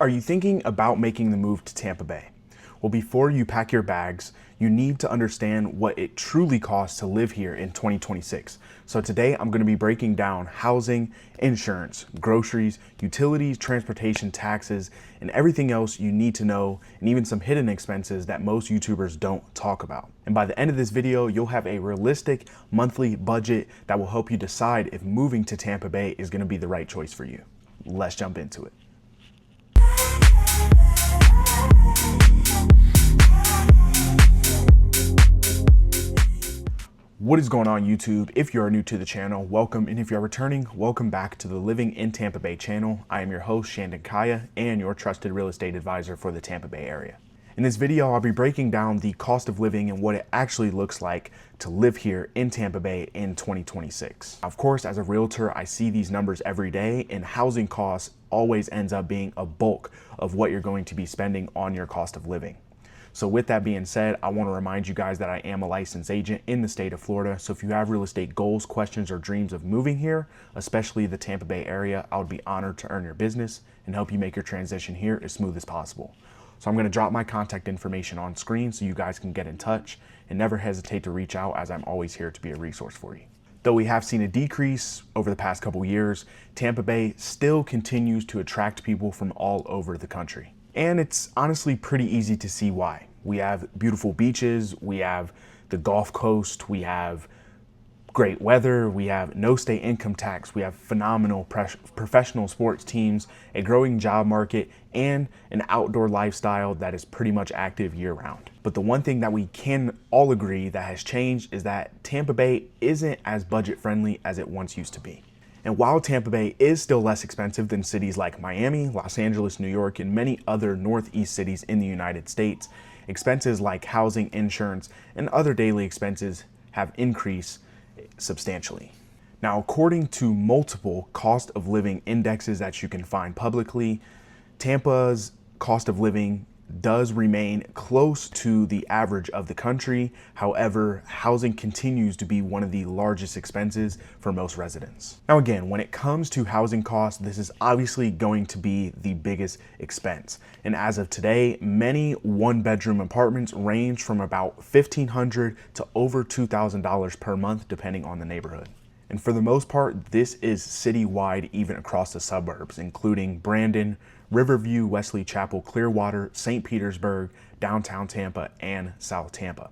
Are you thinking about making the move to Tampa Bay? Well, before you pack your bags, you need to understand what it truly costs to live here in 2026. So today I'm going to be breaking down housing, insurance, groceries, utilities, transportation, taxes, and everything else you need to know, and even some hidden expenses that most YouTubers don't talk about. And by the end of this video, you'll have a realistic monthly budget that will help you decide if moving to Tampa Bay is going to be the right choice for you. Let's jump into it. What is going on, YouTube? If you are new to the channel, welcome. And if you are returning, welcome back to the Living in Tampa Bay channel. I am your host, Shandon Kaya, and your trusted real estate advisor for the Tampa Bay area. In this video, I'll be breaking down the cost of living and what it actually looks like to live here in Tampa Bay in 2026. Of course, as a realtor, I see these numbers every day, and housing costs always ends up being a bulk of what you're going to be spending on your cost of living. So with that being said, I want to remind you guys that I am a licensed agent in the state of Florida. So if you have real estate goals, questions, or dreams of moving here, especially the Tampa Bay area, I would be honored to earn your business and help you make your transition here as smooth as possible. So I'm going to drop my contact information on screen so you guys can get in touch, and never hesitate to reach out, as I'm always here to be a resource for you. Though we have seen a decrease over the past couple years, Tampa Bay still continues to attract people from all over the country. And it's honestly pretty easy to see why. We have beautiful beaches, we have the Gulf Coast, we have great weather, we have no state income tax, we have phenomenal professional sports teams, a growing job market, and an outdoor lifestyle that is pretty much active year round. But the one thing that we can all agree that has changed is that Tampa Bay isn't as budget friendly as it once used to be. And while Tampa Bay is still less expensive than cities like Miami, Los Angeles, New York, and many other Northeast cities in the United States, expenses like housing, insurance, and other daily expenses have increased substantially. Now, according to multiple cost of living indexes that you can find publicly, Tampa's cost of living does remain close to the average of the country. However, housing continues to be one of the largest expenses for most residents. Now again, when it comes to housing costs, this is obviously going to be the biggest expense. And as of today, many one-bedroom apartments range from about $1,500 to over $2,000 per month, depending on the neighborhood. And for the most part, this is citywide, even across the suburbs, including Brandon, Riverview, Wesley Chapel, Clearwater, St. Petersburg, downtown Tampa, and South Tampa.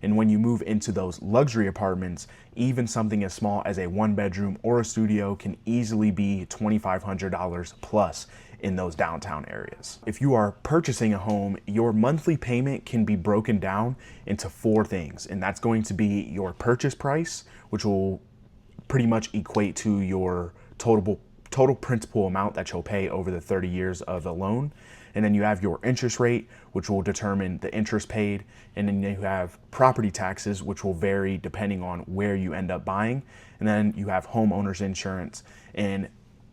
And when you move into those luxury apartments, even something as small as a one-bedroom or a studio can easily be $2,500 plus in those downtown areas. If you are purchasing a home, your monthly payment can be broken down into four things, and that's going to be your purchase price, which will pretty much equate to your total principal amount that you'll pay over the 30 years of the loan. And then you have your interest rate, which will determine the interest paid. And then you have property taxes, which will vary depending on where you end up buying. And then you have homeowners insurance. And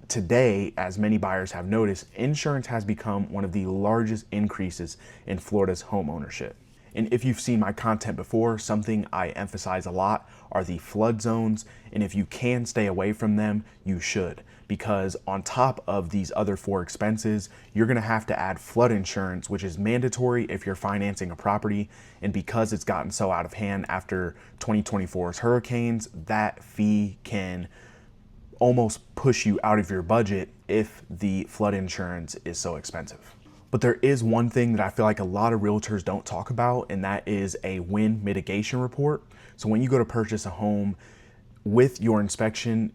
today, as many buyers have noticed, insurance has become one of the largest increases in Florida's home ownership. And if you've seen my content before, something I emphasize a lot are the flood zones. And if you can stay away from them, you should. Because on top of these other four expenses, you're gonna have to add flood insurance, which is mandatory if you're financing a property. And because it's gotten so out of hand after 2024's hurricanes, that fee can almost push you out of your budget if the flood insurance is so expensive. But there is one thing that I feel like a lot of realtors don't talk about, and that is a wind mitigation report. So when you go to purchase a home, with your inspection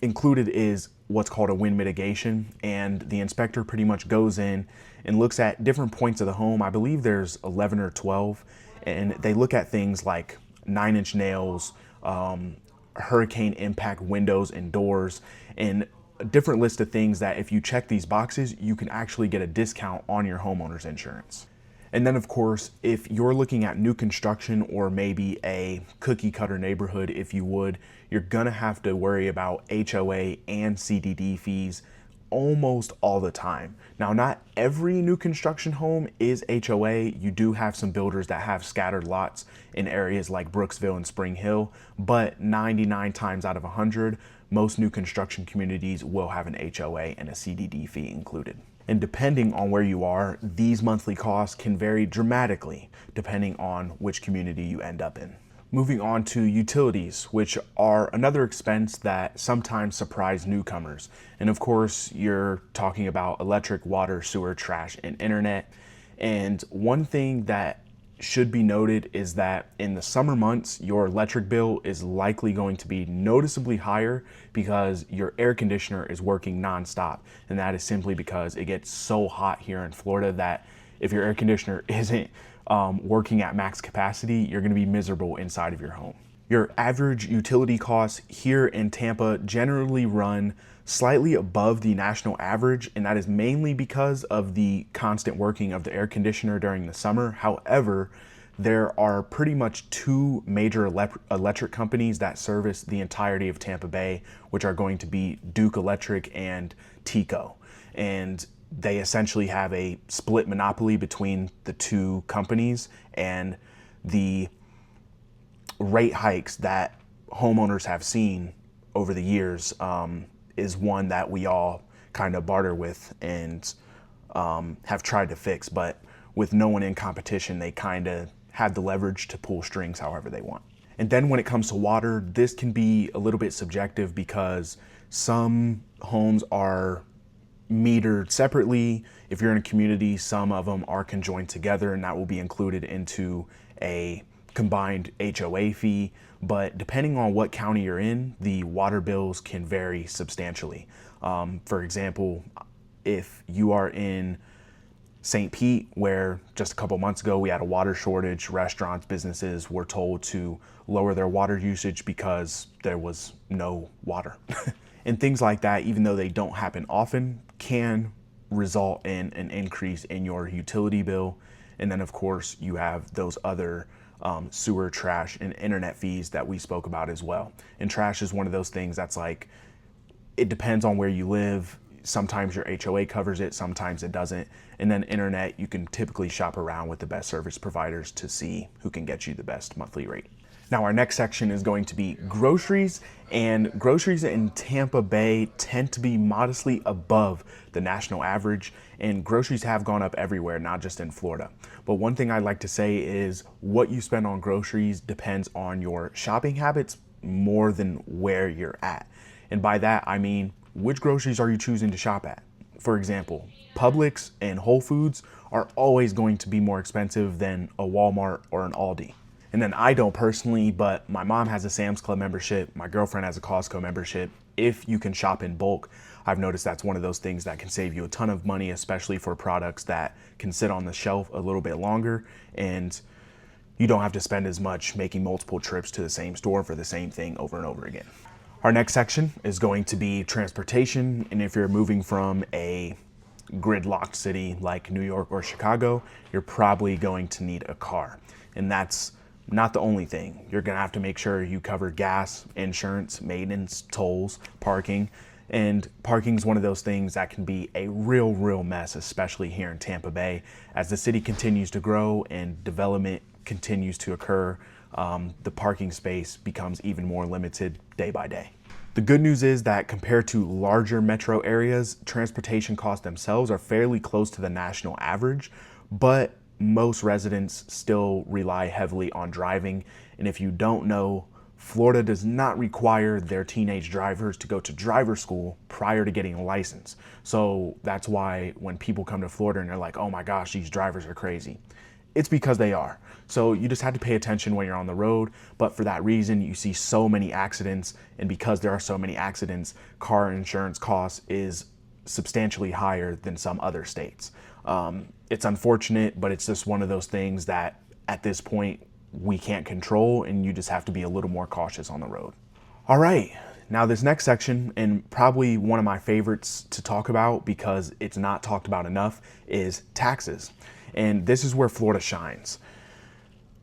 included is what's called a wind mitigation, and the inspector pretty much goes in and looks at different points of the home. I believe there's 11 or 12, and they look at things like 9-inch nails, hurricane impact windows and doors, and a different list of things that if you check these boxes, you can actually get a discount on your homeowner's insurance. And then of course, if you're looking at new construction or maybe a cookie cutter neighborhood, if you would, you're gonna have to worry about HOA and CDD fees almost all the time. Now, not every new construction home is HOA. You do have some builders that have scattered lots in areas like Brooksville and Spring Hill, but 99 times out of 100, most new construction communities will have an HOA and a CDD fee included. And depending on where you are, these monthly costs can vary dramatically depending on which community you end up in. Moving on to utilities, which are another expense that sometimes surprise newcomers. And of course, you're talking about electric, water, sewer, trash, and internet. And one thing that should be noted is that in the summer months, your electric bill is likely going to be noticeably higher because your air conditioner is working nonstop. And that is simply because it gets so hot here in Florida that if your air conditioner isn't working at max capacity, you're going to be miserable inside of your home. Your average utility costs here in Tampa generally run slightly above the national average, and that is mainly because of the constant working of the air conditioner during the summer. However, there are pretty much two major electric companies that service the entirety of Tampa Bay, which are going to be Duke Electric and TECO. And they essentially have a split monopoly between the two companies, and the rate hikes that homeowners have seen over the years is one that we all kind of barter with and have tried to fix, but with no one in competition, they kind of have the leverage to pull strings however they want. And then when it comes to water, this can be a little bit subjective because some homes are metered separately. If you're in a community, some of them are conjoined together, and that will be included into a combined HOA fee. But depending on what county you're in, the water bills can vary substantially. For example, if you are in St. Pete, where just a couple months ago we had a water shortage, restaurants, businesses were told to lower their water usage because there was no water. And things like that, even though they don't happen often, can result in an increase in your utility bill. And then of course you have those other sewer, trash, and internet fees that we spoke about as well. And trash is one of those things that's like, it depends on where you live. Sometimes your HOA covers it, sometimes it doesn't. And then internet, you can typically shop around with the best service providers to see who can get you the best monthly rate. Now our next section is going to be groceries, and groceries in Tampa Bay tend to be modestly above the national average, and groceries have gone up everywhere, not just in Florida. But one thing I'd like to say is what you spend on groceries depends on your shopping habits more than where you're at. And by that, I mean, which groceries are you choosing to shop at? For example, Publix and Whole Foods are always going to be more expensive than a Walmart or an Aldi. And then I don't personally, but my mom has a Sam's Club membership. My girlfriend has a Costco membership. If you can shop in bulk, I've noticed that's one of those things that can save you a ton of money, especially for products that can sit on the shelf a little bit longer, and you don't have to spend as much making multiple trips to the same store for the same thing over and over again. Our next section is going to be transportation. And if you're moving from a gridlocked city like New York or Chicago, you're probably going to need a car. And that's not the only thing. You're gonna have to make sure you cover gas, insurance, maintenance, tolls, parking. And parking is one of those things that can be a real mess, especially here in Tampa Bay. As the city continues to grow and development continues to occur, the parking space becomes even more limited day by day. The good news is that compared to larger metro areas, transportation costs themselves are fairly close to the national average, but most residents still rely heavily on driving. And if you don't know, Florida does not require their teenage drivers to go to driver school prior to getting a license. So that's why when people come to Florida and they're like, oh my gosh, these drivers are crazy, it's because they are. So you just have to pay attention when you're on the road. But for that reason, you see so many accidents. And because there are so many accidents, car insurance costs is substantially higher than some other states. It's unfortunate, but it's just one of those things that at this point we can't control, and you just have to be a little more cautious on the road. All right, now this next section, and probably one of my favorites to talk about because it's not talked about enough, is taxes. And this is where Florida shines.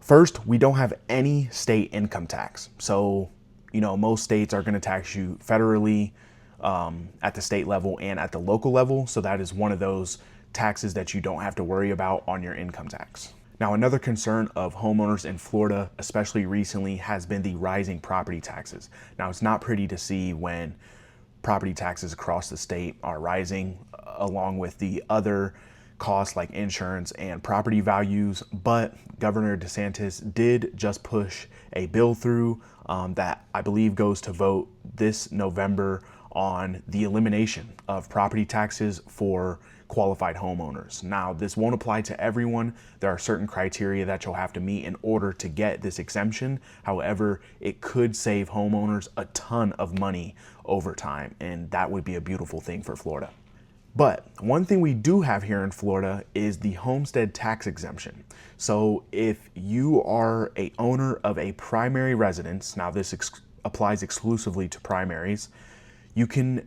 First, we don't have any state income tax. So, most states are going to tax you federally, at the state level and at the local level. So that is one of those taxes that you don't have to worry about on your income tax. Now, another concern of homeowners in Florida, especially recently, has been the rising property taxes. Now, it's not pretty to see when property taxes across the state are rising. along with the other costs like insurance and property values. But Governor DeSantis did just push a bill through that I believe goes to vote this November on the elimination of property taxes for qualified homeowners. Now, this won't apply to everyone. There are certain criteria that you'll have to meet in order to get this exemption. However, it could save homeowners a ton of money over time, and that would be a beautiful thing for Florida. But one thing we do have here in Florida is the homestead tax exemption. So if you are a owner of a primary residence, now this applies exclusively to primaries, you can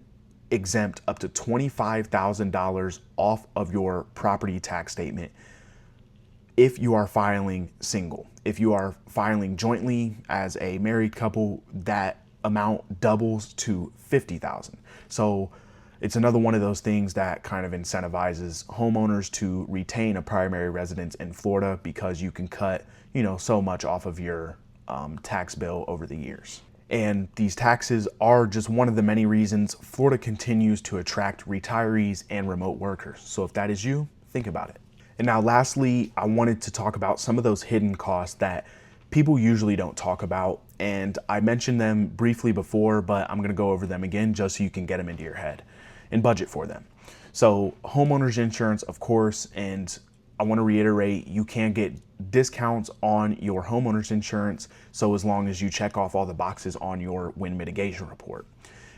exempt up to $25,000 off of your property tax statement if you are filing single. If you are filing jointly as a married couple, that amount doubles to $50,000. So it's another one of those things that kind of incentivizes homeowners to retain a primary residence in Florida, because you can cut, so much off of your tax bill over the years. And these taxes are just one of the many reasons Florida continues to attract retirees and remote workers. So if that is you, think about it. And now lastly, I wanted to talk about some of those hidden costs that people usually don't talk about. And I mentioned them briefly before, but I'm going to go over them again just so you can get them into your head and budget for them. So homeowners insurance, of course, and I want to reiterate, you can get discounts on your homeowners insurance, so as long as you check off all the boxes on your wind mitigation report.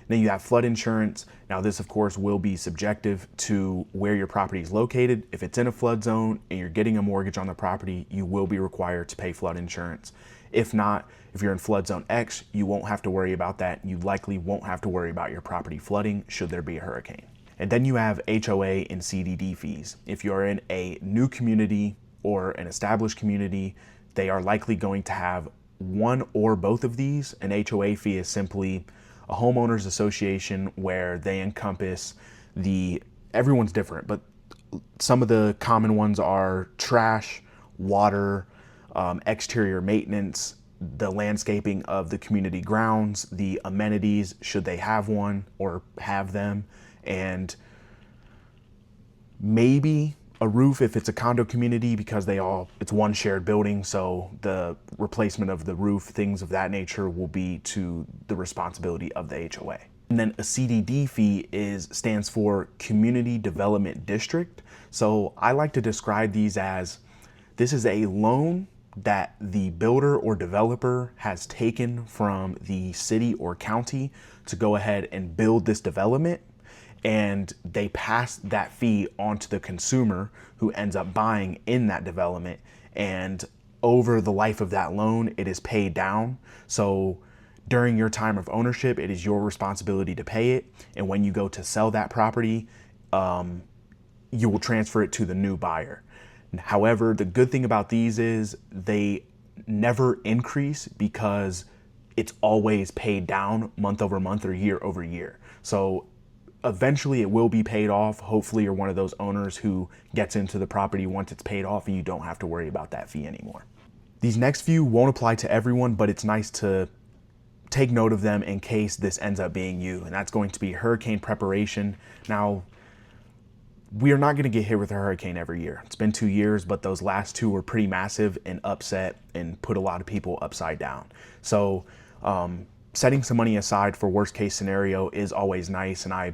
Then you have flood insurance. Now this, of course, will be subjective to where your property is located. If it's in a flood zone and you're getting a mortgage on the property, you will be required to pay flood insurance. If not, if you're in flood zone X, you won't have to worry about that. You likely won't have to worry about your property flooding should there be a hurricane. And then you have HOA and CDD fees. If you're in a new community or an established community, they are likely going to have one or both of these. An HOA fee is simply a homeowners association where they encompass everyone's different, but some of the common ones are trash, water, exterior maintenance, the landscaping of the community grounds, the amenities, should they have one or have them, and maybe a roof if it's a condo community, because it's one shared building, so the replacement of the roof, things of that nature, will be to the responsibility of the HOA. And then a CDD fee stands for Community Development District. So I like to describe these as, this is a loan that the builder or developer has taken from the city or county to go ahead and build this development, and they pass that fee on to the consumer who ends up buying in that development, and over the life of that loan it is paid down. So during your time of ownership, it is your responsibility to pay it, and when you go to sell that property, you will transfer it to the new buyer. However, the good thing about these is they never increase, because it's always paid down month over month or year over year. So eventually it will be paid off. Hopefully you're one of those owners who gets into the property once it's paid off and you don't have to worry about that fee anymore. These next few won't apply to everyone, but it's nice to take note of them in case this ends up being you, and that's going to be hurricane preparation. Now, we are not going to get hit with a hurricane every year. It's been 2 years, but those last two were pretty massive and upset and put a lot of people upside down. So setting some money aside for worst case scenario is always nice, and I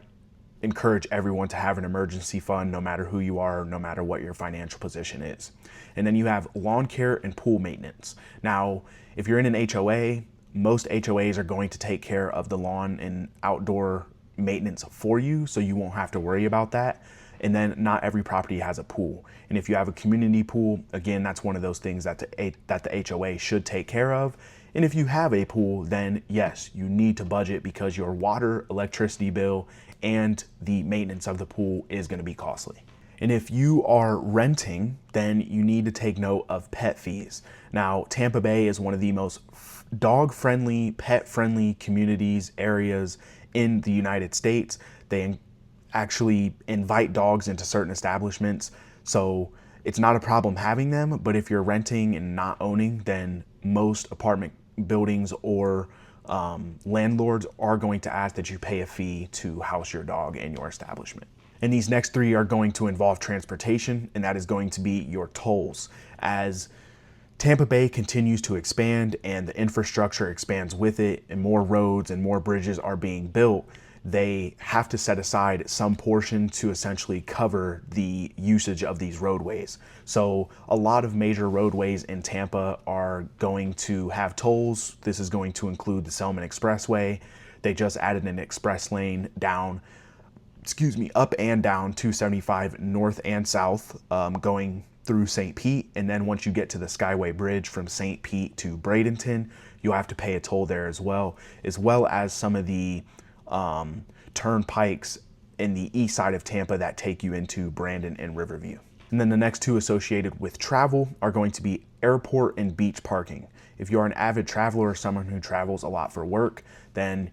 encourage everyone to have an emergency fund, no matter who you are, no matter what your financial position is. And then you have lawn care and pool maintenance. Now, if you're in an HOA, most HOAs are going to take care of the lawn and outdoor maintenance for you, so you won't have to worry about that. And then not every property has a pool. And if you have a community pool, again, that's one of those things that the HOA should take care of. And if you have a pool, then yes, you need to budget, because your water, electricity bill, and the maintenance of the pool is going to be costly. And if you are renting, then you need to take note of pet fees. Now, Tampa Bay is one of the most dog-friendly, pet-friendly communities, areas in the United States. They actually invite dogs into certain establishments, so it's not a problem having them. But if you're renting and not owning, then most apartment buildings or landlords are going to ask that you pay a fee to house your dog in your establishment. And these next three are going to involve transportation, and that is going to be your tolls. As Tampa Bay continues to expand and the infrastructure expands with it, and more roads and more bridges are being built, they have to set aside some portion to essentially cover the usage of these roadways. So a lot of major roadways in Tampa are going to have tolls. This is going to include the Selman Expressway. They just added an express lane up and down 275 north and south, going through St. Pete. And then once you get to the Skyway Bridge from St. Pete to Bradenton, you'll have to pay a toll there as well as some of the turnpikes in the east side of Tampa that take you into Brandon and Riverview. And then the next two associated with travel are going to be airport and beach parking. If you're an avid traveler or someone who travels a lot for work, then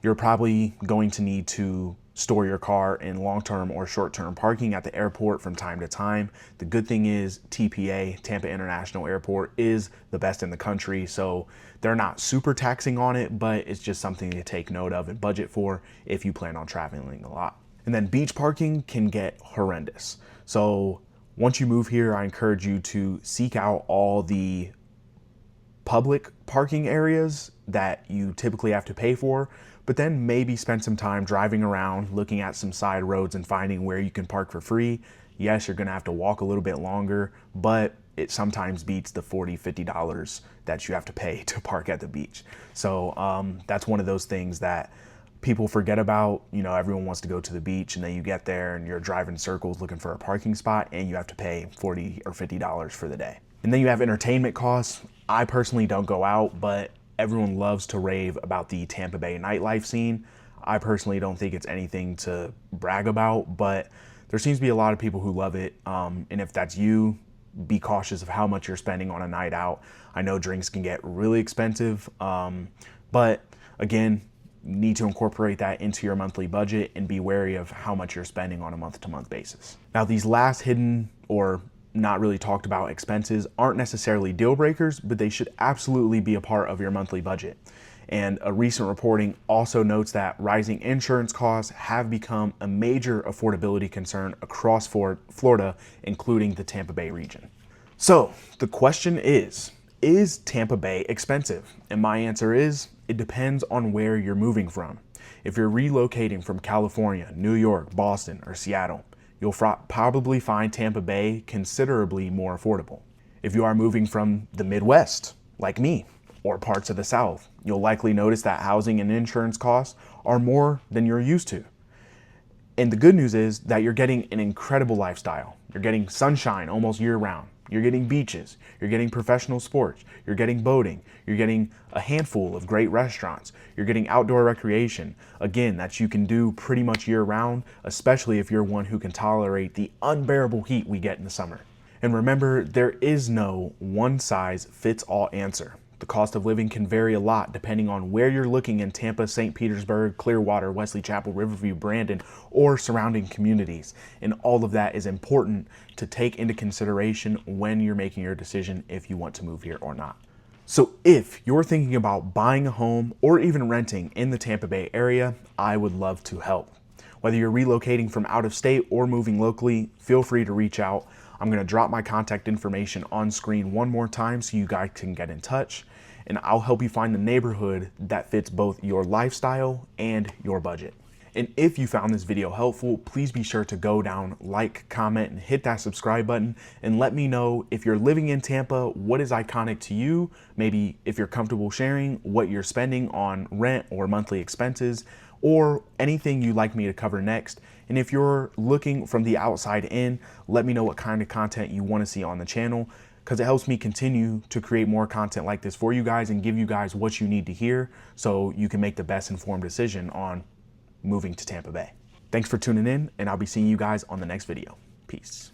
you're probably going to need to store your car in long-term or short-term parking at the airport from time to time. The good thing is TPA, Tampa International Airport, is the best in the country, so they're not super taxing on it, but it's just something to take note of and budget for if you plan on traveling a lot. And then beach parking can get horrendous. So once you move here, I encourage you to seek out all the public parking areas that you typically have to pay for, but then maybe spend some time driving around, looking at some side roads and finding where you can park for free. Yes, you're gonna have to walk a little bit longer, but it sometimes beats the $40, $50 that you have to pay to park at the beach. So that's one of those things that people forget about. You know, everyone wants to go to the beach, and then you get there and you're driving circles looking for a parking spot, and you have to pay $40 or $50 for the day. And then you have entertainment costs. I personally don't go out, but everyone loves to rave about the Tampa Bay nightlife scene. I personally don't think it's anything to brag about, but there seems to be a lot of people who love it. And if that's you, be cautious of how much you're spending on a night out. I know drinks can get really expensive, but again, need to incorporate that into your monthly budget and be wary of how much you're spending on a month-to-month basis. Now, these last hidden or not really talked about expenses aren't necessarily deal breakers, but they should absolutely be a part of your monthly budget. And a recent reporting also notes that rising insurance costs have become a major affordability concern across Florida, including the Tampa Bay region. So the question is Tampa Bay expensive? And my answer is, it depends on where you're moving from. If you're relocating from California, New York, Boston, or Seattle, you'll probably find Tampa Bay considerably more affordable. If you are moving from the Midwest, like me, or parts of the South, you'll likely notice that housing and insurance costs are more than you're used to. And the good news is that you're getting an incredible lifestyle. You're getting sunshine almost year round. You're getting beaches, you're getting professional sports, you're getting boating, you're getting a handful of great restaurants, you're getting outdoor recreation, again, that you can do pretty much year round, especially if you're one who can tolerate the unbearable heat we get in the summer. And remember, there is no one size fits all answer. The cost of living can vary a lot depending on where you're looking in Tampa, St. Petersburg, Clearwater, Wesley Chapel, Riverview, Brandon, or surrounding communities. And all of that is important to take into consideration when you're making your decision if you want to move here or not. So if you're thinking about buying a home or even renting in the Tampa Bay area, I would love to help. Whether you're relocating from out of state or moving locally, feel free to reach out. I'm going to drop my contact information on screen one more time so you guys can get in touch, and I'll help you find the neighborhood that fits both your lifestyle and your budget. And if you found this video helpful, please be sure to go down, like, comment, and hit that subscribe button, and let me know if you're living in Tampa, what is iconic to you? Maybe if you're comfortable sharing what you're spending on rent or monthly expenses, or anything you'd like me to cover next. And if you're looking from the outside in, let me know what kind of content you want to see on the channel, because it helps me continue to create more content like this for you guys and give you guys what you need to hear so you can make the best informed decision on moving to Tampa Bay. Thanks for tuning in, and I'll be seeing you guys on the next video. Peace.